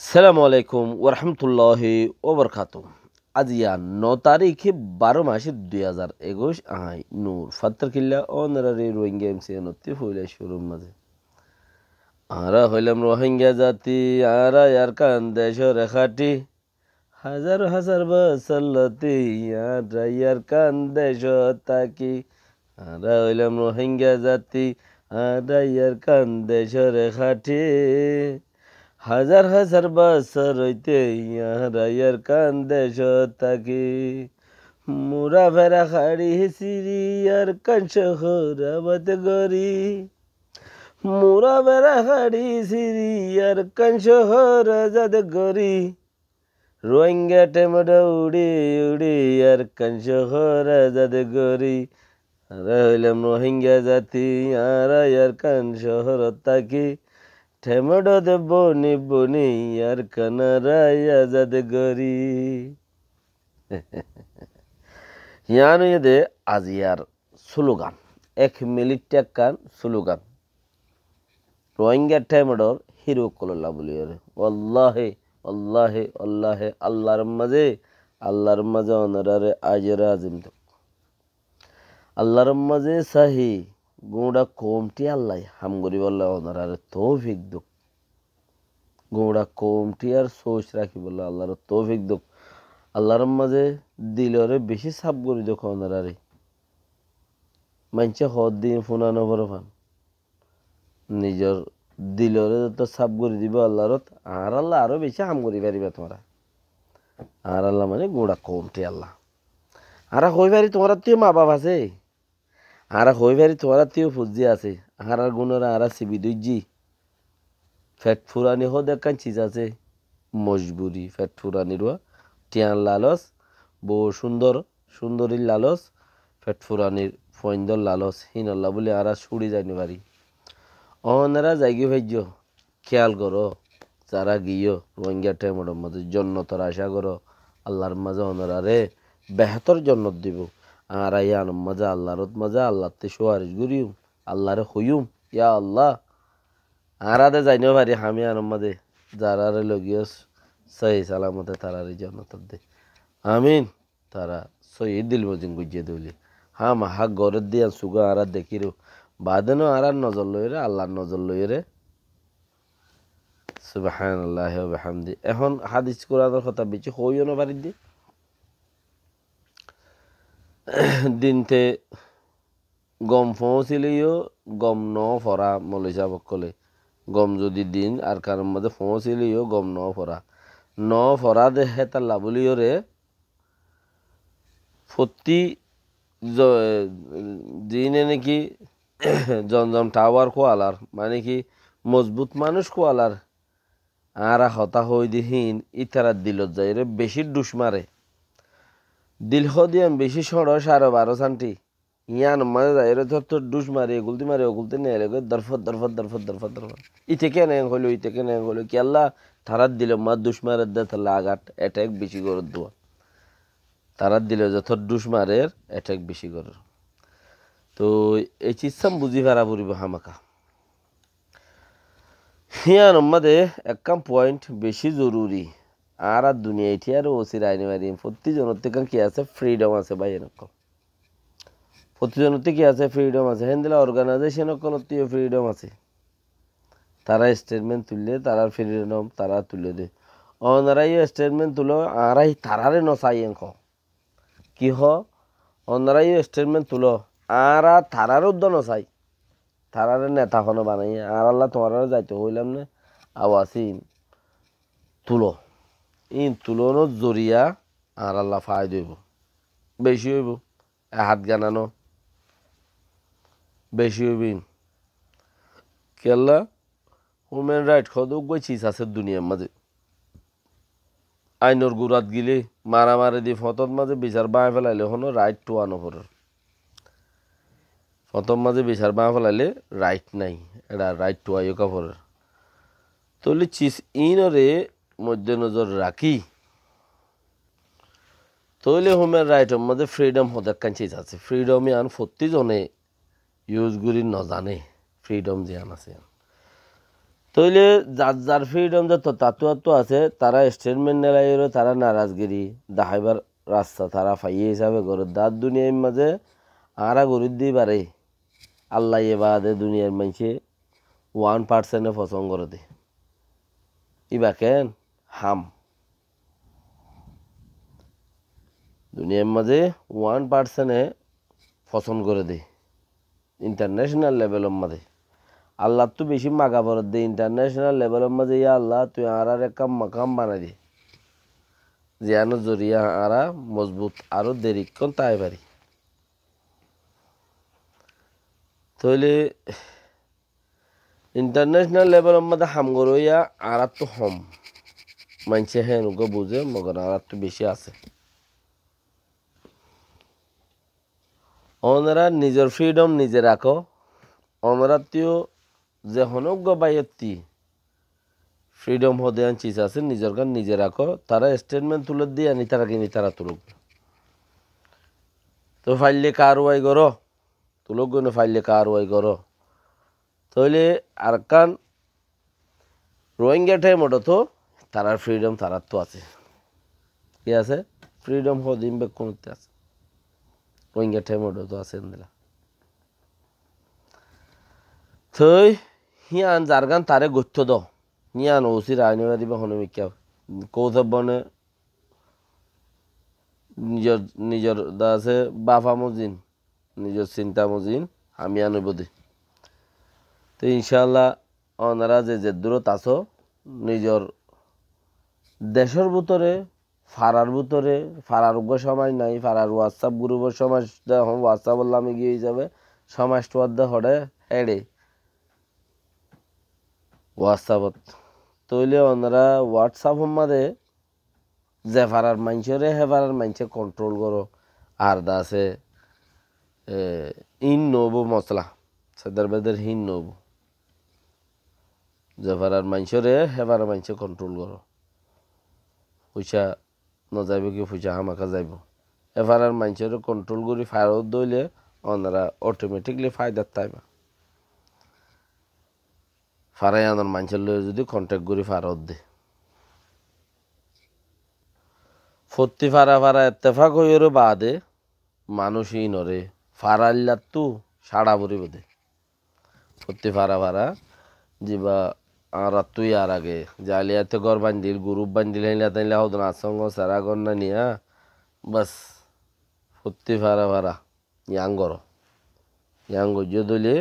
সালামু আলাইকুম ওরহামতুল্লাহি ওবরকাতুহ। আজ 9 তারিখে 12 মাসে 2021 আহাই নূর ফাত্তর কিল্লা অনারারি রোহিঙ্গা এমসিএনতি হইলে শুরুর মাঝে আরা হইলাম রোহিঙ্গা জাতি আরা ইয়ার কান দেশ রেখাটি হাজার হাজার বসল্লতি আরা ইয়ার কান দেশ তাকি আরা হইলাম রোহিঙ্গা জাতি আরা ইয়ার কান দেশ রেখাটি হাজার হাজার বছর হইতে ইয়ার কান দেশ থাকি মুরা ফেরা খাড়ি সিরিয়ার কান শহরাবাদ গরি মুরা ফেরা খাড়ি সিরিয়ার কান শহরাবাদ গরি রোহিঙ্গা টেমডা উড়ি উড়ি আর কান শহরাবাদ গরি আর হইলাম রোহিঙ্গা জাতি আর ইয়ার কান শহর থাকি ঠেমডো দে বনি বনি আর কানারাই আজাদ গরি ইয়ানো দে আজিয়ার স্লোগান 1 মিনিট টাকান স্লোগান রোহিঙ্গা ঠেমডোর হিরো কল্লা বলিয়রে ওয়াল্লাহি ওয়াল্লাহি আল্লাহে আল্লাহর মাঝে অনারে আজরা আজিম তো আল্লাহর মাঝে সাহি গোড়া কোমটি আল্লাহ হাম গরিব আল্লাহ ওনার তৌফিক দুঃখ গোড়া কোমটি আর সোচ রাখি বললো আল্লাহর তৌফিক দুঃখ আল্লাহর মাঝে দিলরে বেশি সাপ করি দেখো ওনারে মানছে হদ দিন ফুনানো বড় ফান নিজের দিলরে তো সাপ করে দিব আল্লাহর আর আল্লাহ আরো বেশি হাম করি পারিবা তোমরা আর আল্লাহ মানে গোড়া কোমটি আল্লাহ আর হই পারি তোমরা তুই মা বাবা আছে আর হই পারি তোমার তিও ফুজি আছে আর গুণরা আর সিবি দুইজি ফ্যাট ফুরানি হো দেখান চিজ আছে মজবুরি ফ্যাট ফুরানির টিয়ান লালস বউ সুন্দরীর লালস ফ্যাট ফুরানির ফৈন্দর লালস হিনল্লা বলে আর ছুড়ি যাইনি পারি অনেরা যাইগি ভাইজ খেয়াল করো যারা গিয়েও রোহিঙ্গা টেমোর মাঝে জন্নতর আশা করো আল্লাহর মাঝে অনারে বেহতর জন্নত দিব আর ইয়ান মজা আল্লাহর মজা আল্লাহ তে সুয়ারিশ গুরিম আল্লাহরে হইম ইয়া আল্লাহ আরাদে যাইনো পারি আমি আন মদে যারারে লগিও সহি সালামতে তারারে জন্নত দে আমিন তারা সহি দিল মজিন গুজিয়ে দলি হাম হাক গরদ দিয়া সুগা আরা দেখিরো বাদেনো আরার নজর লইরে আল্লাহর নজর লইরে সুবহানাল্লাহি ওয়া বিহামদি। এখন হাদিস কোরআনের কথা বেশি হইও না পারি দি দিনতে গম পৌঁছিলেও গম ন ফরা মলিসা বকলে গম যদি দিন আর কারোর মধ্যে পৌঁছিলেও গম ন ফরা দে হেতা লাভলিও রে প্রতি দিনে নাকি জমজম টাওয়ার খোয়ালার মানে কি মজবুত মানুষ খোয়ালার আর হতা হই দিহীন ইতারা দিলত যাই রে বেশি ডুস মারে দিল হদিয়াম বেশি সড় 12.5 সান্টি ইয়ান মাঝে যাই রে তোর ডুস মারে ওগুলতে নিয়ে এলে দরফত ইতে কেন হলো কি আল্লাহ তারার দিল মা ডুস মারে দে তাহলে আঘাত অ্যাটাক বেশি করে দোয়া তারার দিল যত ডুস মারে অ্যাটাক বেশি করে তো এই চিসাম বুঝি ফেরা পড়িব হামাকা হিয়ান মাঝে একখান পয়েন্ট বেশি জরুরি আর দুনিয়া এটি আর ওসির আইনি মারি প্রতিজনের থেকে কি আছে ফ্রিডম আছে ভাই এরকম প্রতিজনের কি আছে ফ্রিডম আছে হেন্দিলা অর্গানাইজেশন কোনটিও ফ্রিডম আছে তারা স্টেটমেন্ট তুললে তারা ফ্রিডম তারা তুলে দে অনারাই স্টেটমেন্ট তুলো আরাই তারারে নসাইয়েন খ কি হ অনারাই স্টেটমেন্ট তুলো আর তারার উদ্য নসাই তারারে নেতা হনো বানাই আর আল্লাহ তোমার যাইতে হইলাম না আওয়াসিন তুলো ইন তুলনোর জরিয়া আর আল্লাহ ফায় দেব বেশি হইব হাত গানানো বেশি হইবিন কেল্লা হিউম্যান রাইট সদক গই চিজ আছে দুনিয়ার মাঝে আইনর গুড়াত গিলে মারামারি দি ফতর মাঝে বিচার বাঁ ফেলাইলে হনো রাইট টু আনো পড়ার ফতর মাঝে বিচার বাঁ ফেলাইলে রাইট নাই এটা রাইট টু আইও কাপড়ের তাহলে চিজ ইনরে মধ্যে নজর রাখি তাহলে হিউম্যান রাইটের মধ্যে ফ্রিডম হতে চিজ আছে ফ্রিডমে আন প্রতিজনে ইউজ করি নজানে ফ্রিডম যে আন আছে তইলে যার যার ফ্রিডম যত তাতো আছে তারা স্টেটমেন্ট নেলাইরো তারা নারাজগিরি দেখাইবার রাস্তা তারা ফাইয়ে হিসাবে করে দাঁত দুনিয়ার মাঝে আরা গরিব দিয়ে বারে আল্লাহ এবাদে দুনিয়ার মানুষে 1% পছন্দ করে দে ইবা কেন হাম দুনিয়ার মাঝে 1% পছন্দ করে দে ইন্টারন্যাশনাল লেভেলের মাঝে আল্লাহ তো বেশি মাগা পড়ে দে ইন্টারন্যাশনাল লেভেলের মাঝে ইয়া আল্লাহ তুই আর কাম মাকাম বানাই দে জিয়ানো জরিয়া আরা মজবুত আরো দেরিক্ষণ তাই পারি তাহলে ইন্টারন্যাশনাল লেভেলের মধ্যে হাম গরইয়া আর তো হম মানছে হ্যাঁ ওকে বুঝে মগর আর তো বেশি আছে ওনারা নিজের ফ্রিডম নিজে রাখো ওনারা তিও যে হনজ্ঞ বাইয়ত্তি ফ্রিডম হদে চিজ আছে নিজের গান নিজে রাখো তারা স্টেটমেন্ট তুলে দিয়ে আনি তারা কিনি তারা তুলুক তো ফাইলে কারওয়াই করো তুলুক গনে ফাইলে কারওয়াই করো তাহলে আর কান রোহিঙ্গা টাইম ওটা তো তারার ফ্রিডম তারার তো আছে কি আছে ফ্রিডম হদিম বে কোনতে আছে রোহিঙ্গা টাইম ওটা তো আছে দিলা থই হিয়ান জারগান তারে গথ্য দ হিয়ান ওসির আইনবাদী বা হনমিকা কৌতব্যনে নিজের নিজের দা আছে বাফা মজিন নিজের চিন্তা মজিন আমি আনবদি তো ইনশাল্লাহ ওনারা যে দূরত আছো নিজের দেশের ভিতরে ফারার সময় নাই ফারার হোয়াটসঅ্যাপ গ্রুপের সময় হোয়াটসঅ্যাপ বললাম গিয়ে যাবে সমাজটা হড়ে হেডে হোয়াটসঅ্যাপত তৈলে ওনারা হোয়াটসঅ্যাপ মাঝে যে ফারার মানুষের হে ফারার মানুষে কন্ট্রোল করো আর দা আছে ইন নবো মশলা সেদার বেদের হিন নবো যে ফারার মানুষের হে ফারার মানুষে কন্ট্রোল করো পয়সা নযাইব কি পয়সা হামাকা যাইব এফারার মানুষের কন্ট্রোল করি ফায়ারত দইলে ওনারা অটোমেটিকলি ফায়দার তাইবা ফারাই আনার মানুষের লয়ে যদি কন্ট্যাক্ট করি ফারত দে ফত্তি ফারা এত্তেফাক হইয়ের বাদে মানুষই নরে ফারাল্লার তু সাড়া পরিব দে ফত্তি ফারা যিবা আর তুই আর আগে জালিয়াতে গর বান্ধিল গ্রুপ বান্ধিল হইলা তাইলে হদন আসঙ্গ সারা গন্না নিয়া বাস ফত্তি ফারা ইয়াঙ্গ দইলে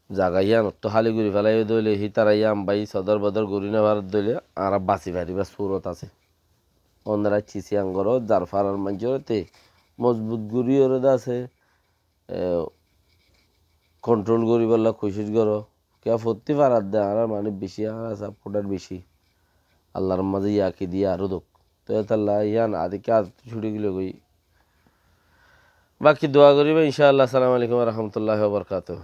জাগা ইয়ান তো হালি ঘুরি ফেলাই দইলে হি তারা ইয়াম বাই সদর বদর ঘুরি না ভারত দইলে আর বাঁচি ফারিবা সুরত আছে অন্যরা চিসি আঙ্গর যার ফারার মানুষতে মজবুত গুড়ি ওরে আছে কন্ট্রোল করি বললা খুশির করো কে ফত্তি ফারার দে আর মানে বেশি আর সাপোর্টার বেশি আল্লাহর মাঝে ইয়াকে দিয়ে আরো দোক তো আল্লাহ ইয়ান আদিকে আর ছুটি গেলে কই বাকি দোয়া করিবে ইনশাআল্লাহ আসসালামু আলাইকুম ওয়া রাহমাতুল্লাহি ওয়া বারাকাতুহু